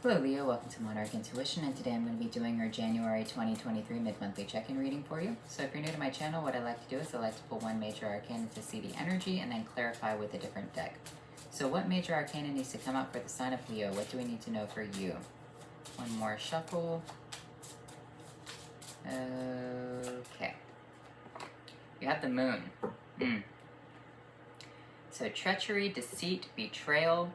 Hello Leo, welcome to Monarch Intuition, and today I'm going to be doing your January 2023 mid-monthly check-in reading for you. So if you're new to my channel, what I like to do is I like to pull one major arcana to see the energy and then clarify with a different deck. So what major arcana needs to come out for the sign of Leo? What do we need to know for you? One more shuffle. Okay. You have the moon. So treachery, deceit, betrayal,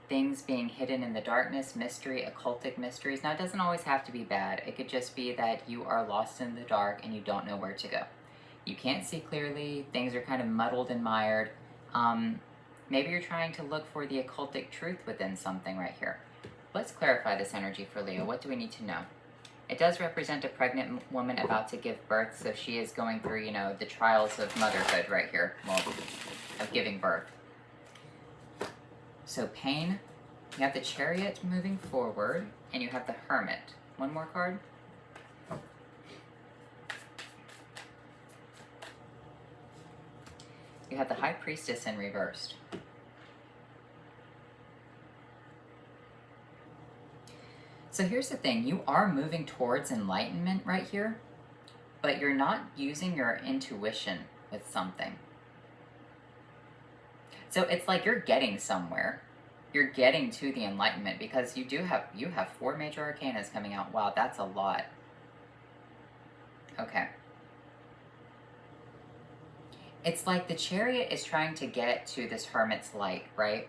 things being hidden in the darkness, mystery, occultic mysteries. Now, it doesn't always have to be bad. It could just be that you are lost in the dark and you don't know where to go. You can't see clearly. Things are kind of muddled and mired. Maybe you're trying to look for the occultic truth within something right here. Let's clarify this energy for Leo. What do we need to know? It does represent a pregnant woman about to give birth, so she is going through, you know, the trials of motherhood right here, well, of giving birth. So pain, you have the Chariot moving forward, and you have the Hermit. One more card. You have the High Priestess in reversed. So here's the thing, you are moving towards enlightenment right here, but you're not using your intuition with something. So it's like you're getting somewhere. You're getting to the enlightenment because you have 4 major arcanas coming out. Wow, that's a lot. Okay. It's like the Chariot is trying to get to this Hermit's light, right?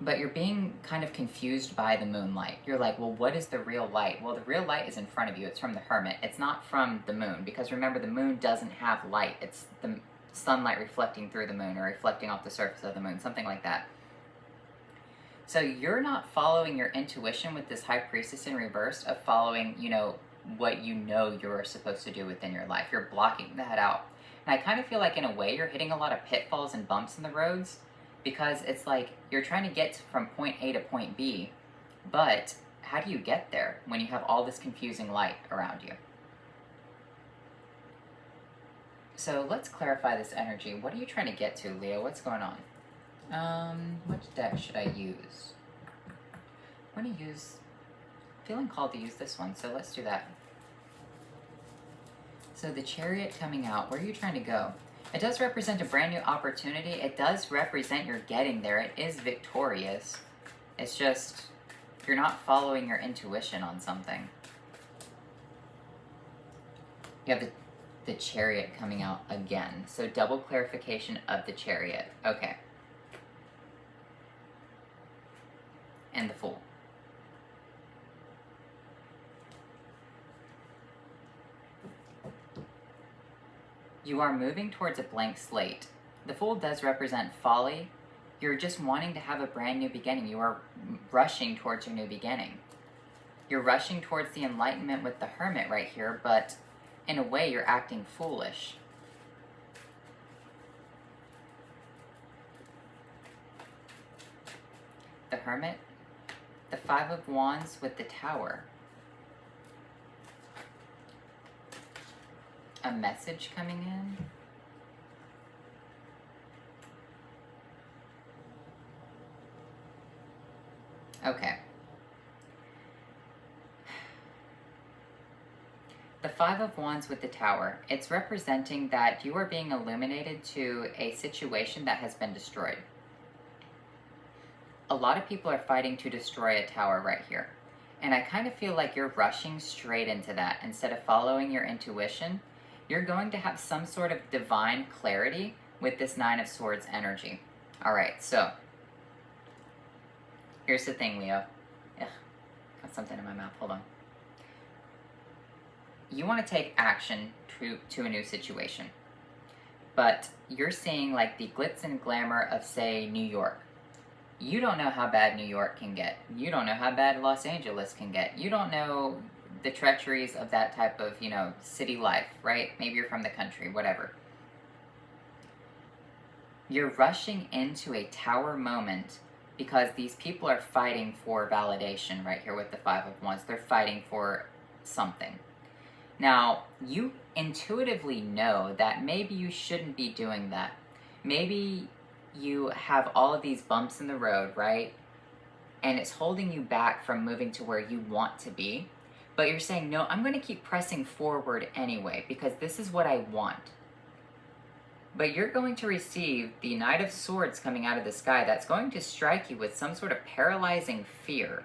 But you're being kind of confused by the moonlight. You're like, well, what is the real light? Well, the real light is in front of you. It's from the Hermit. It's not from the moon, because remember, the moon doesn't have light. It's the sunlight reflecting through the moon or reflecting off the surface of the moon, something like that. So you're not following your intuition with this High Priestess in reverse of following, you know, what you know you're supposed to do within your life. You're blocking that out. And I kind of feel like in a way you're hitting a lot of pitfalls and bumps in the roads, because it's like you're trying to get from point A to point B, but how do you get there when you have all this confusing light around you? So let's clarify this energy. What are you trying to get to, Leo? What's going on? What deck should I use? I'm feeling called to use this one, so let's do that. So the Chariot coming out, where are you trying to go? It does represent a brand new opportunity. It does represent you're getting there. It is victorious. It's just, you're not following your intuition on something. You have the Chariot coming out again. So double clarification of the Chariot. Okay. And the Fool. You are moving towards a blank slate. The Fool does represent folly. You're just wanting to have a brand new beginning. You are rushing towards your new beginning. You're rushing towards the enlightenment with the Hermit right here, but in a way you're acting foolish. The Hermit, the 5 of Wands with the Tower. A message coming in. Okay. The 5 of Wands with the Tower. It's representing that you are being illuminated to a situation that has been destroyed. A lot of people are fighting to destroy a tower right here. And I kind of feel like you're rushing straight into that. Instead of following your intuition, you're going to have some sort of divine clarity with this 9 of Swords energy. All right, so here's the thing, Leo. Ugh, got something in my mouth. Hold on. You want to take action to a new situation, but you're seeing like the glitz and glamour of, say, New York. You don't know how bad New York can get. You don't know how bad Los Angeles can get. You don't know the treacheries of that type of, you know, city life, right? Maybe you're from the country, whatever. You're rushing into a tower moment because these people are fighting for validation right here with the 5 of Wands. They're fighting for something. Now, you intuitively know that maybe you shouldn't be doing that. Maybe you have all of these bumps in the road, right? and it's holding you back from moving to where you want to be. But you're saying, no, I'm going to keep pressing forward anyway, because this is what I want. But you're going to receive the Knight of Swords coming out of the sky that's going to strike you with some sort of paralyzing fear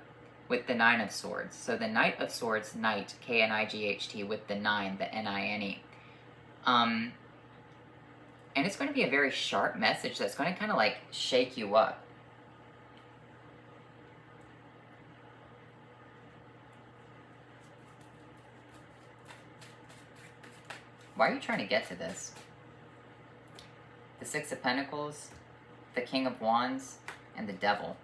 with the Nine of Swords. So the Knight of Swords, Knight, K-N-I-G-H-T, with the 9, the N-I-N-E. And it's going to be a very sharp message that's going to kind of like shake you up. Why are you trying to get to this? The Six of Pentacles, the King of Wands, and the Devil.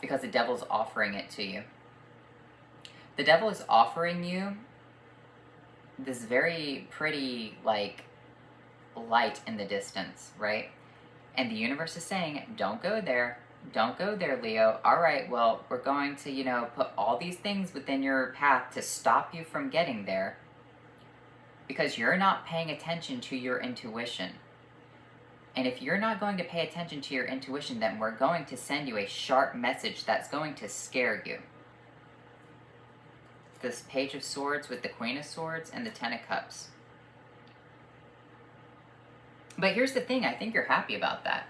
Because the Devil's offering it to you. The Devil is offering you this very pretty, like, light in the distance, right? And the universe is saying, don't go there. Don't go there, Leo. All right, well, we're going to, you know, put all these things within your path to stop you from getting there, because you're not paying attention to your intuition. And if you're not going to pay attention to your intuition, then we're going to send you a sharp message that's going to scare you. This Page of Swords with the Queen of Swords and the Ten of Cups. But here's the thing, I think you're happy about that.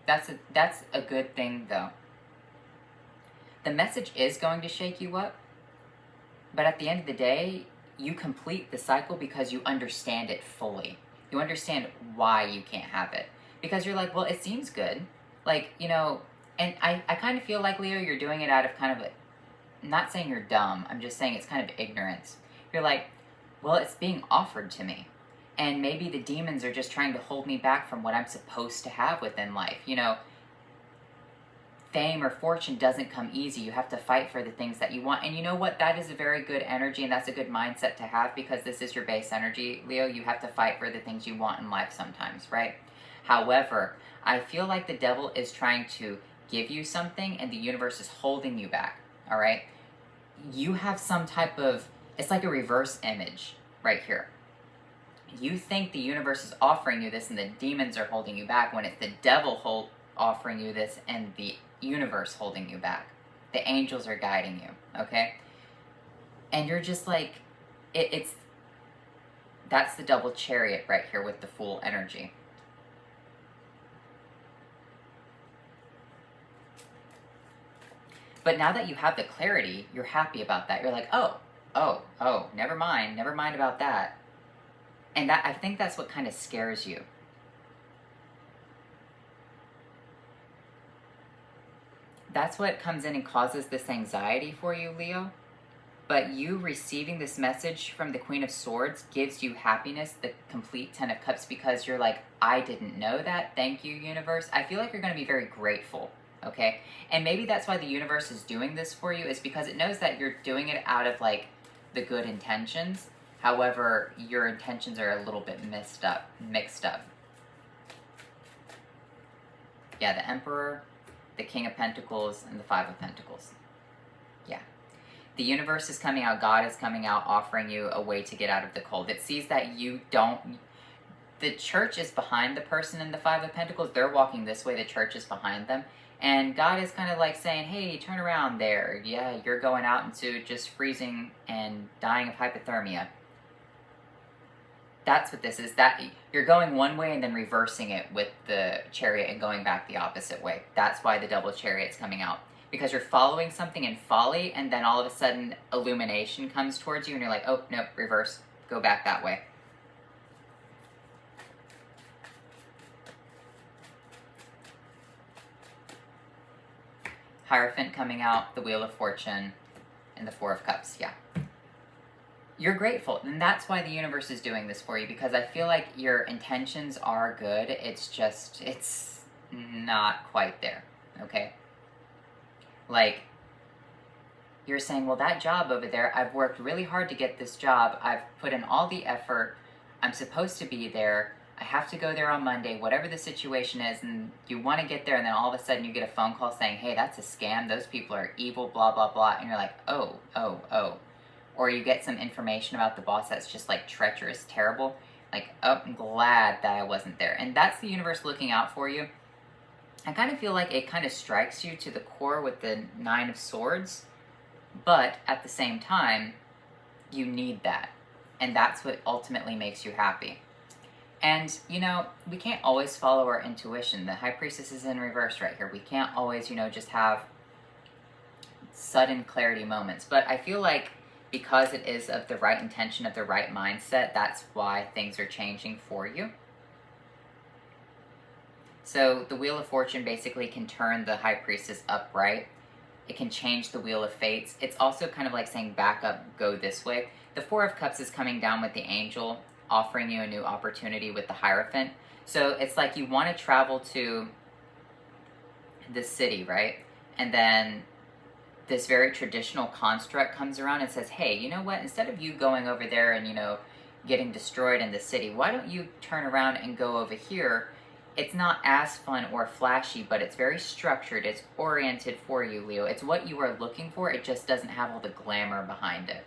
That's a good thing, though. The message is going to shake you up, but at the end of the day, you complete the cycle because you understand it fully. You understand why you can't have it. Because you're like, well, it seems good. Like, you know, and I kind of feel like, Leo, you're doing it out of kind of a, I'm not saying you're dumb, I'm just saying it's kind of ignorance. You're like, well, it's being offered to me. And maybe the demons are just trying to hold me back from what I'm supposed to have within life. You know, fame or fortune doesn't come easy. You have to fight for the things that you want. And you know what? That is a very good energy, and that's a good mindset to have, because this is your base energy, Leo. You have to fight for the things you want in life sometimes, right? However, I feel like the Devil is trying to give you something, and the universe is holding you back, all right? You have some type of, it's like a reverse image right here. You think the universe is offering you this and the demons are holding you back, when it's the Devil offering you this and the universe holding you back. The angels are guiding you, okay? And you're just like, that's the double Chariot right here with the Fool energy. But now that you have the clarity, you're happy about that. You're like, oh, never mind about that. And that, I think that's what kind of scares you. That's what comes in and causes this anxiety for you, Leo. But you receiving this message from the Queen of Swords gives you happiness, the complete Ten of Cups, because you're like, I didn't know that. Thank you, universe. I feel like you're going to be very grateful, okay? And maybe that's why the universe is doing this for you, is because it knows that you're doing it out of, like, the good intentions. However, your intentions are a little bit mixed up. Yeah, the Emperor, the King of Pentacles, and the Five of Pentacles. Yeah. The universe is coming out, God is coming out, offering you a way to get out of the cold. It sees that you don't, the church is behind the person in the Five of Pentacles. They're walking this way, the church is behind them. And God is kind of like saying, hey, turn around there. Yeah, you're going out into just freezing and dying of hypothermia. That's what this is. That you're going one way and then reversing it with the Chariot and going back the opposite way. That's why the double Chariot's coming out. Because you're following something in folly, and then all of a sudden illumination comes towards you and you're like, oh, nope, reverse. Go back that way. Hierophant coming out, the Wheel of Fortune, and the Four of Cups, yeah. You're grateful, and that's why the universe is doing this for you, because I feel like your intentions are good, it's just, it's not quite there, okay? Like, you're saying, well, that job over there, I've worked really hard to get this job, I've put in all the effort, I'm supposed to be there, I have to go there on Monday, whatever the situation is, and you want to get there, and then all of a sudden you get a phone call saying, hey, that's a scam, those people are evil, blah, blah, blah, and you're like, oh. Or you get some information about the boss that's just like treacherous, terrible, like, oh, I'm glad that I wasn't there. And that's the universe looking out for you. I kind of feel like it kind of strikes you to the core with the Nine of Swords, but at the same time, you need that. And that's what ultimately makes you happy. And, you know, we can't always follow our intuition. The High Priestess is in reverse right here. We can't always, you know, just have sudden clarity moments. But I feel like because it is of the right intention, of the right mindset, that's why things are changing for you. So the Wheel of Fortune basically can turn the High Priestess upright. It can change the Wheel of Fates. It's also kind of like saying back up, go this way. The Four of Cups is coming down with the Angel, offering you a new opportunity with the Hierophant. So it's like you want to travel to the city, right? And then this very traditional construct comes around and says, hey, you know what? Instead of you going over there and, you know, getting destroyed in the city, why don't you turn around and go over here? It's not as fun or flashy, but it's very structured. It's oriented for you, Leo. It's what you are looking for. It just doesn't have all the glamour behind it.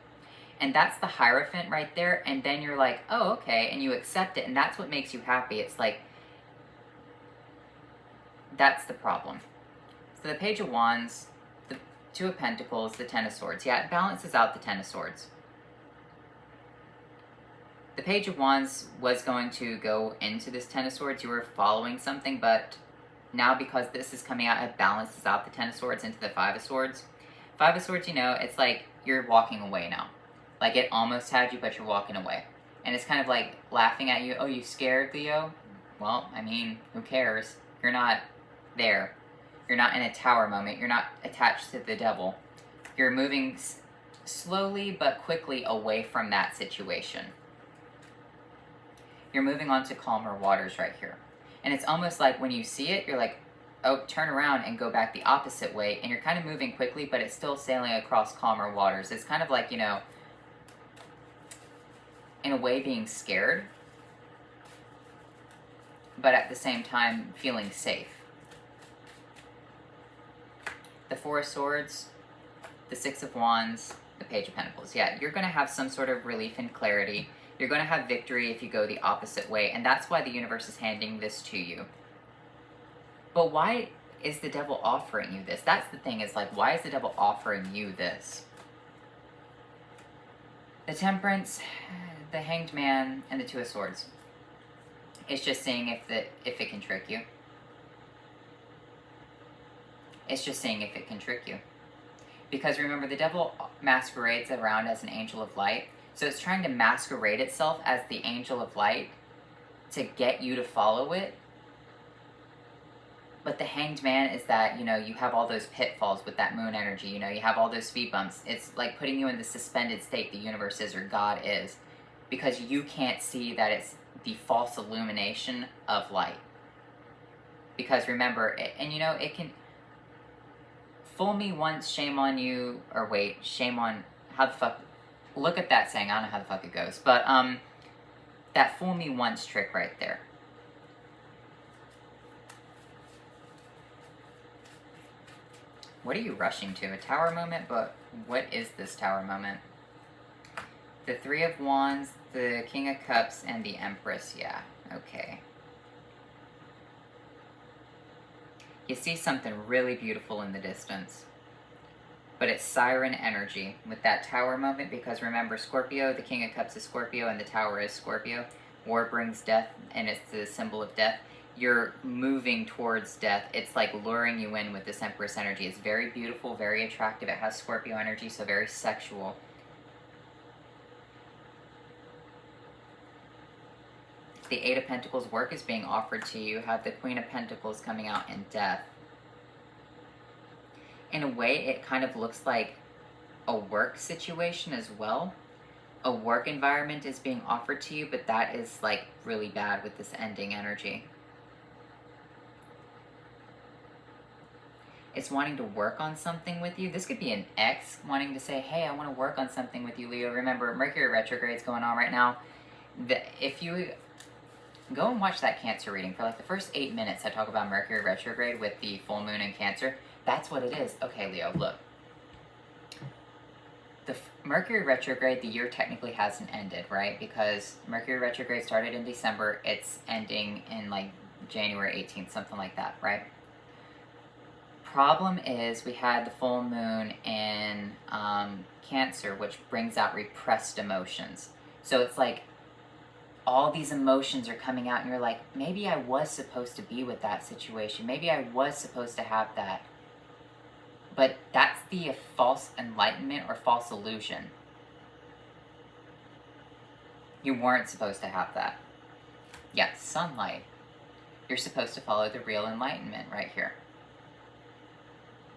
And that's the Hierophant right there. And then you're like, oh, okay. And you accept it. And that's what makes you happy. It's like, that's the problem. So the Page of Wands, the Two of Pentacles, the Ten of Swords. Yeah, it balances out the Ten of Swords. The Page of Wands was going to go into this Ten of Swords. You were following something, but now because this is coming out, it balances out the Ten of Swords into the Five of Swords. Five of Swords, you know, it's like you're walking away now. Like it almost had you, but you're walking away. And it's kind of like laughing at you. Oh, you scared, Leo? Well, I mean, who cares? You're not there. You're not in a tower moment. You're not attached to the devil. You're moving slowly but quickly away from that situation. You're moving on to calmer waters right here. And it's almost like when you see it, you're like, oh, turn around and go back the opposite way. And you're kind of moving quickly, but it's still sailing across calmer waters. It's kind of like, you know, in a way being scared, but at the same time feeling safe. The Four of Swords, the Six of Wands, the Page of Pentacles. Yeah, you're going to have some sort of relief and clarity. You're going to have victory if you go the opposite way, and that's why the universe is handing this to you. But why is the devil offering you this? That's the thing, is like, why is the devil offering you this? The Temperance, the Hanged Man, and the Two of Swords. It's just seeing if it can trick you. It's just seeing if it can trick you. Because remember, the devil masquerades around as an angel of light. So it's trying to masquerade itself as the angel of light to get you to follow it. But the Hanged Man is that, you know, you have all those pitfalls with that moon energy. You know, you have all those speed bumps. It's like putting you in the suspended state the universe is or God is. Because you can't see that it's the false illumination of light. Because remember, and you know, it can... Fool me once, shame on you, or wait, shame on... How the fuck... Look at that saying, I don't know how the fuck it goes. But, that fool me once trick right there. What are you rushing to? A tower moment? But what is this tower moment? The Three of Wands, the King of Cups, and the Empress. Yeah, okay. You see something really beautiful in the distance. But it's siren energy with that tower moment, because remember, Scorpio, the King of Cups is Scorpio, and the tower is Scorpio. War brings death, and it's the symbol of death. You're moving towards death. It's like luring you in with this Empress energy. It's very beautiful, very attractive. It has Scorpio energy, so very sexual. The Eight of Pentacles work is being offered to you. Have the Queen of Pentacles coming out in death. In a way, it kind of looks like a work situation as well. A work environment is being offered to you, but that is like really bad with this ending energy. It's wanting to work on something with you. This could be an ex wanting to say, hey, I want to work on something with you, Leo. Remember, Mercury retrograde is going on right now. If you go and watch that Cancer reading, for like the first 8 minutes, I talk about Mercury retrograde with the full moon in Cancer. That's what it is. Okay, Leo, look. The Mercury retrograde, the year technically hasn't ended, right? Because Mercury retrograde started in December. It's ending in like January 18th, something like that, right? problem is we had the full moon in Cancer, which brings out repressed emotions. So it's like all these emotions are coming out and you're like, maybe I was supposed to be with that situation. Maybe I was supposed to have that. But that's the false enlightenment or false illusion. You weren't supposed to have that. Yes, sunlight. You're supposed to follow the real enlightenment right here.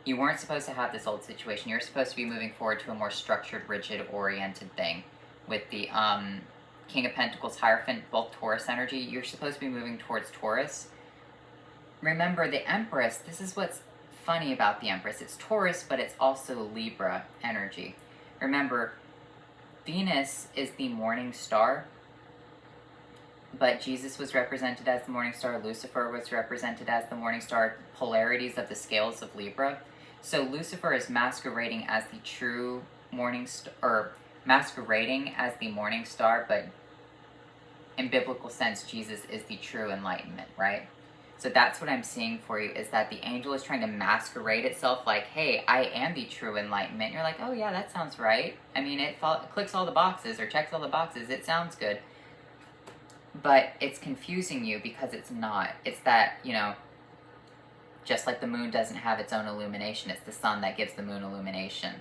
You weren't supposed to have this old situation. You're supposed to be moving forward to a more structured, rigid, oriented thing. With the King of Pentacles, Hierophant, both Taurus energy, you're supposed to be moving towards Taurus. Remember, the Empress, this is what's funny about the Empress. It's Taurus, but it's also Libra energy. Remember, Venus is the morning star, but Jesus was represented as the morning star. Lucifer was represented as the morning star, polarities of the scales of Libra. So Lucifer is masquerading as the true morning star, or masquerading as the morning star, but in biblical sense, Jesus is the true enlightenment, right? So that's what I'm seeing for you, is that the angel is trying to masquerade itself like, hey, I am the true enlightenment. And you're like, oh yeah, that sounds right. I mean, it clicks all the boxes or checks all the boxes. It sounds good. But it's confusing you because it's not. It's that, you know, just like the moon doesn't have its own illumination, it's the sun that gives the moon illumination.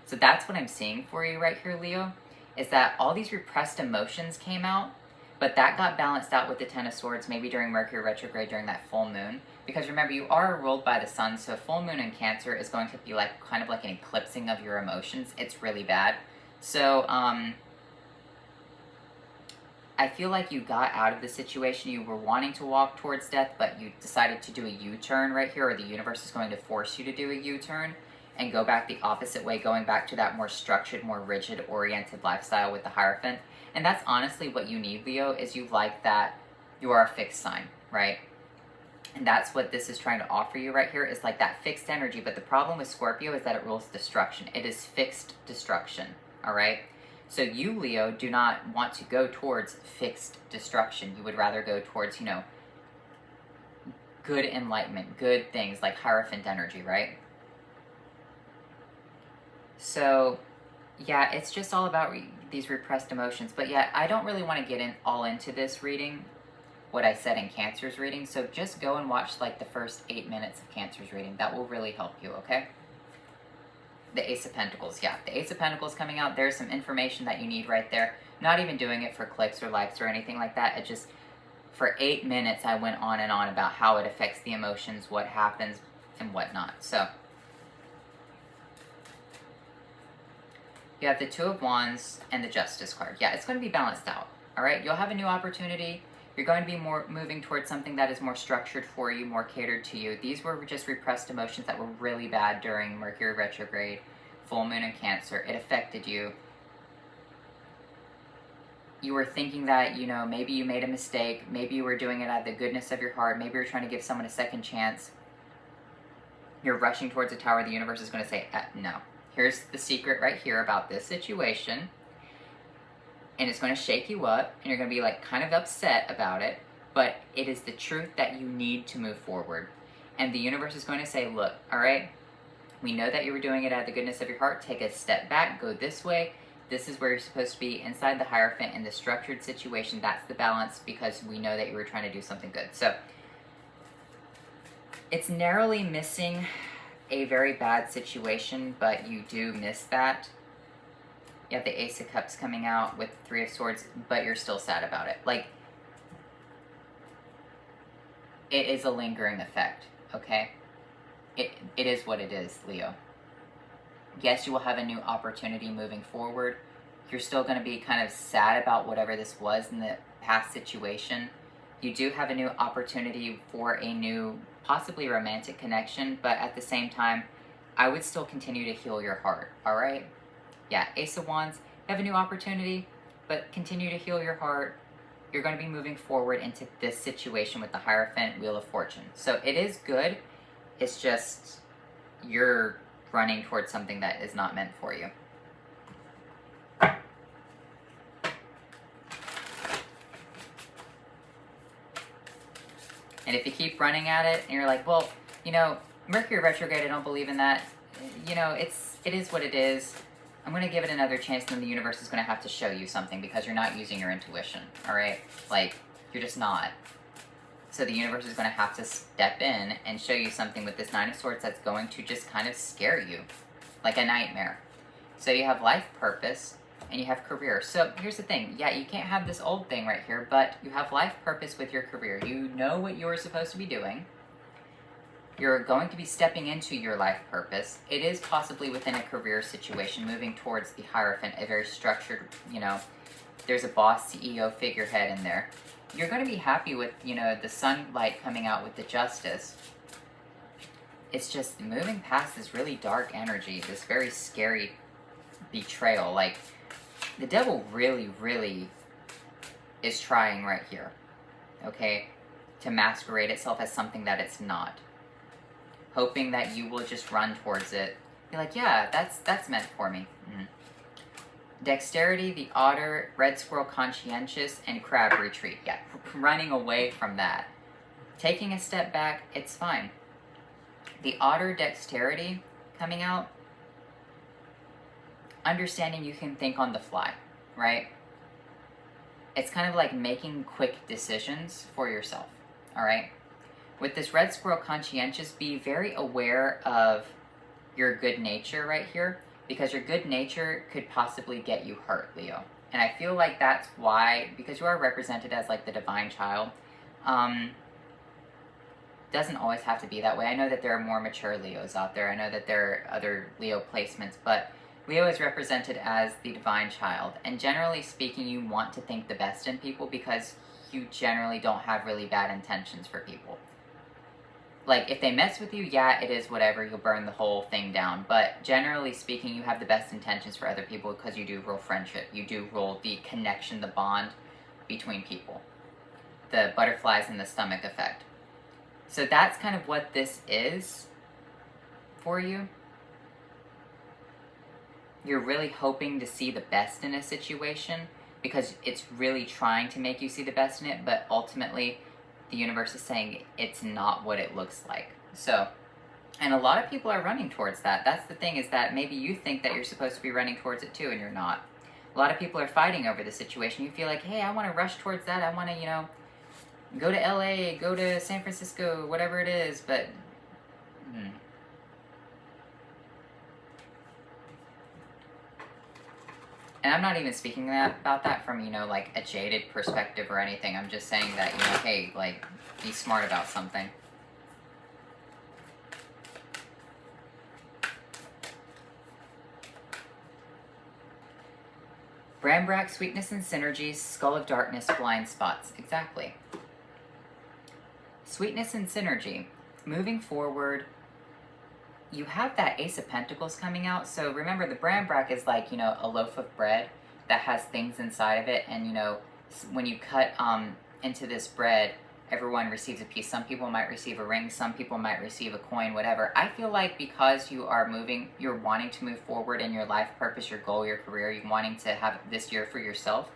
So that's what I'm seeing for you right here, Leo, is that all these repressed emotions came out, but that got balanced out with the Ten of Swords, maybe during Mercury retrograde during that full moon. Because remember, you are ruled by the sun, so full moon in Cancer is going to be like kind of like an eclipsing of your emotions. It's really bad. So, I feel like you got out of the situation. You were wanting to walk towards death, but you decided to do a U-turn right here, or the universe is going to force you to do a U-turn and go back the opposite way, going back to that more structured, more rigid, oriented lifestyle with the Hierophant. And that's honestly what you need, Leo, is you like that you are a fixed sign, right? And that's what this is trying to offer you right here, is like that fixed energy. But the problem with Scorpio is that it rules destruction. It is fixed destruction, all right? So you, Leo, do not want to go towards fixed destruction. You would rather go towards, you know, good enlightenment, good things like Hierophant energy, right? So, yeah, it's just all about these repressed emotions. But yeah, I don't really want to get all into this reading, what I said in Cancer's reading. So just go and watch like the first 8 minutes of Cancer's reading. That will really help you, okay? The Ace of Pentacles, yeah. The Ace of Pentacles coming out. There's some information that you need right there. Not even doing it for clicks or likes or anything like that. It just, for 8 minutes, I went on and on about how it affects the emotions, what happens, and whatnot. So, you have the Two of Wands and the Justice card. Yeah, it's going to be balanced out, all right? You'll have a new opportunity. You're going to be more moving towards something that is more structured for you, more catered to you. These were just repressed emotions that were really bad during Mercury retrograde, full moon in Cancer. It affected you. You were thinking that, you know, maybe you made a mistake. Maybe you were doing it out of the goodness of your heart. Maybe you're trying to give someone a second chance. You're rushing towards a tower. The universe is going to say, no. Here's the secret right here about this situation. And it's going to shake you up, and you're going to be like kind of upset about it, but it is the truth that you need to move forward. And the universe is going to say, look, all right, we know that you were doing it out of the goodness of your heart. Take a step back, go this way. This is where you're supposed to be, inside the Hierophant in the structured situation. That's the balance, because we know that you were trying to do something good. So it's narrowly missing a very bad situation, but you do miss that. You have the Ace of Cups coming out with the Three of Swords, but you're still sad about it. Like, it is a lingering effect, okay? It is what it is, Leo. Yes, you will have a new opportunity moving forward. You're still going to be kind of sad about whatever this was in the past situation. You do have a new opportunity for a new, possibly romantic connection, but at the same time, I would still continue to heal your heart, all right? Yeah, Ace of Wands, you have a new opportunity, but continue to heal your heart. You're going to be moving forward into this situation with the Hierophant, Wheel of Fortune. So it is good. It's just you're running towards something that is not meant for you. And if you keep running at it and you're like, well, you know, Mercury retrograde, I don't believe in that. You know, it is what it is. I'm going to give it another chance, and then the universe is going to have to show you something because you're not using your intuition, all right? Like, you're just not. So the universe is going to have to step in and show you something with this Nine of Swords that's going to just kind of scare you, like a nightmare. So you have life purpose, and you have career. So here's the thing. Yeah, you can't have this old thing right here, but you have life purpose with your career. You know what you're supposed to be doing. You're going to be stepping into your life purpose. It is possibly within a career situation, moving towards the Hierophant, a very structured, you know, there's a boss, CEO, figurehead in there. You're going to be happy with, you know, the sunlight coming out with the Justice. It's just moving past this really dark energy, this very scary betrayal. Like, the devil really, really is trying right here, okay, to masquerade itself as something that it's not. Hoping that you will just run towards it. Be like, yeah, that's meant for me. Dexterity, the Otter, Red Squirrel, Conscientious, and Crab retreat. Yeah, running away from that. Taking a step back, it's fine. The Otter, Dexterity, coming out. Understanding you can think on the fly, right? It's kind of like making quick decisions for yourself, all right? With this Red Squirrel Conscientious, be very aware of your good nature right here, because your good nature could possibly get you hurt, Leo. And I feel like that's why, because you are represented as like the divine child, doesn't always have to be that way. I know that there are more mature Leos out there. I know that there are other Leo placements, but Leo is represented as the divine child. And generally speaking, you want to think the best in people because you generally don't have really bad intentions for people. Like, if they mess with you, yeah, it is whatever, you'll burn the whole thing down. But generally speaking, you have the best intentions for other people because you do rule friendship. You do rule the connection, the bond between people. The butterflies in the stomach effect. So that's kind of what this is for you. You're really hoping to see the best in a situation because it's really trying to make you see the best in it, but ultimately the universe is saying it's not what it looks like. So, and a lot of people are running towards that. That's the thing, is that maybe you think that you're supposed to be running towards it too, and you're not. A lot of people are fighting over the situation. You feel like, hey, I want to rush towards that. I want to, you know, go to LA, go to San Francisco, whatever it is, but And I'm not even speaking about that from, you know, like a jaded perspective or anything. I'm just saying that, you know, hey, like, be smart about something. Brambrack, Sweetness and Synergies, Skull of Darkness, Blind Spots. Exactly. Sweetness and Synergy. Moving forward, you have that Ace of Pentacles coming out. So remember, the Brambrack is like, you know, a loaf of bread that has things inside of it. And, you know, when you cut into this bread, everyone receives a piece. Some people might receive a ring. Some people might receive a coin, whatever. I feel like because you are moving, you're wanting to move forward in your life purpose, your goal, your career, you're wanting to have this year for yourself,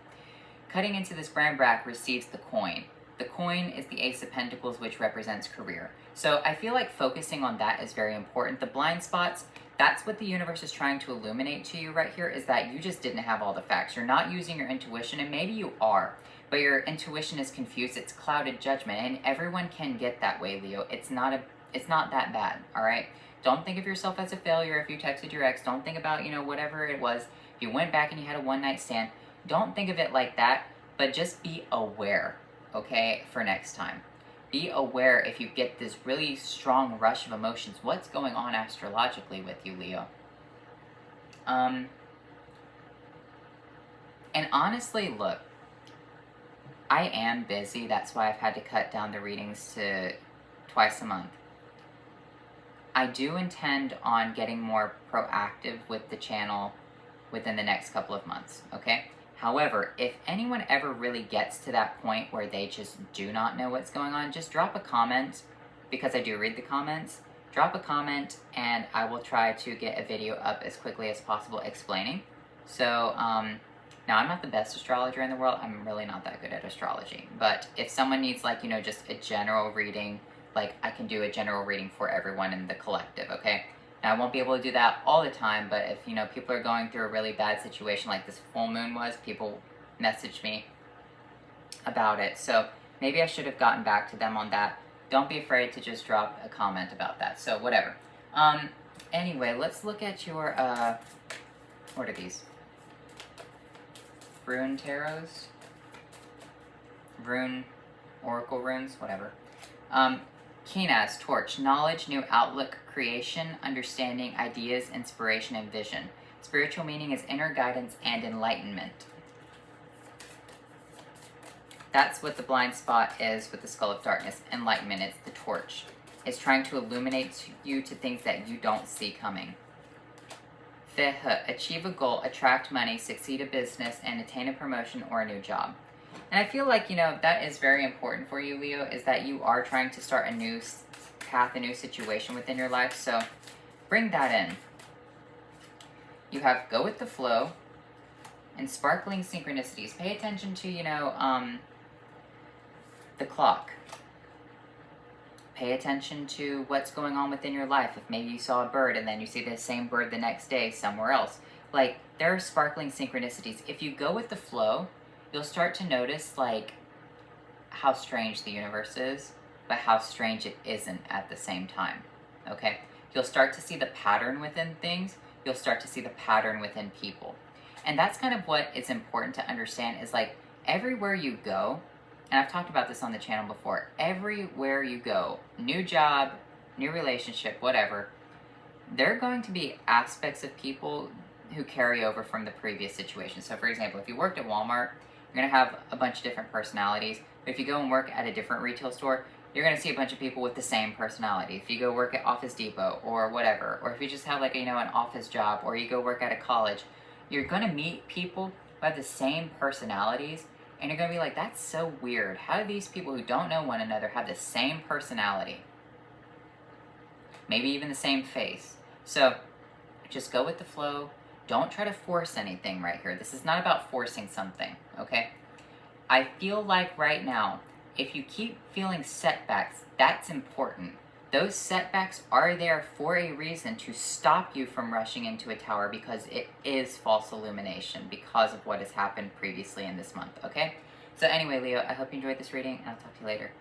cutting into this Brambrack receives the coin. The coin is the Ace of Pentacles, which represents career. So I feel like focusing on that is very important. The blind spots, that's what the universe is trying to illuminate to you right here, is that you just didn't have all the facts. You're not using your intuition, and maybe you are, but your intuition is confused. It's clouded judgment, and everyone can get that way, Leo. It's not that bad, all right? Don't think of yourself as a failure if you texted your ex. Don't think about, you know, whatever it was. If you went back and you had a one-night stand, don't think of it like that, but just be aware, okay, for next time. Be aware if you get this really strong rush of emotions. What's going on astrologically with you, Leo? And honestly, look, I am busy. That's why I've had to cut down the readings to twice a month. I do intend on getting more proactive with the channel within the next couple of months, okay? However, if anyone ever really gets to that point where they just do not know what's going on, just drop a comment, because I do read the comments. Drop a comment, and I will try to get a video up as quickly as possible explaining. So, now I'm not the best astrologer in the world. I'm really not that good at astrology. But if someone needs, like, you know, just a general reading like I can do a general reading for everyone in the collective, okay? Now I won't be able to do that all the time, but if, you know, people are going through a really bad situation like this full moon was, people message me about it. So maybe I should have gotten back to them on that. Don't be afraid to just drop a comment about that. So whatever. Anyway, let's look at your, what are these? Rune tarots? Rune, oracle runes, whatever. Kinaz, torch, knowledge, new outlook, creation, understanding, ideas, inspiration, and vision. Spiritual meaning is inner guidance and enlightenment. That's what the blind spot is with the skull of darkness. Enlightenment, it's the torch. It's trying to illuminate you to things that you don't see coming. Fehe, achieve a goal, attract money, succeed a business, and attain a promotion or a new job. And I feel like, you know, that is very important for you, Leo, is that you are trying to start a new path, a new situation within your life. So bring that in. You have go with the flow and sparkling synchronicities. Pay attention to, you know, the clock. Pay attention to what's going on within your life. If maybe you saw a bird and then you see the same bird the next day somewhere else. Like, there are sparkling synchronicities. If you go with the flow, you'll start to notice, like, how strange the universe is, but how strange it isn't at the same time, okay? You'll start to see the pattern within things. You'll start to see the pattern within people. And that's kind of what is important to understand is, like, everywhere you go, and I've talked about this on the channel before, everywhere you go, new job, new relationship, whatever, there are going to be aspects of people who carry over from the previous situation. So, for example, if you worked at Walmart, you're going to have a bunch of different personalities. But if you go and work at a different retail store, you're going to see a bunch of people with the same personality. If you go work at Office Depot or whatever, or if you just have, like, you know, an office job, or you go work at a college, you're going to meet people who have the same personalities, and you're going to be like, that's so weird. How do these people who don't know one another have the same personality? Maybe even the same face. So just go with the flow. Don't try to force anything right here. This is not about forcing something, okay? I feel like right now, if you keep feeling setbacks, that's important. Those setbacks are there for a reason to stop you from rushing into a tower, because it is false illumination because of what has happened previously in this month, okay? So anyway, Leo, I hope you enjoyed this reading, and I'll talk to you later.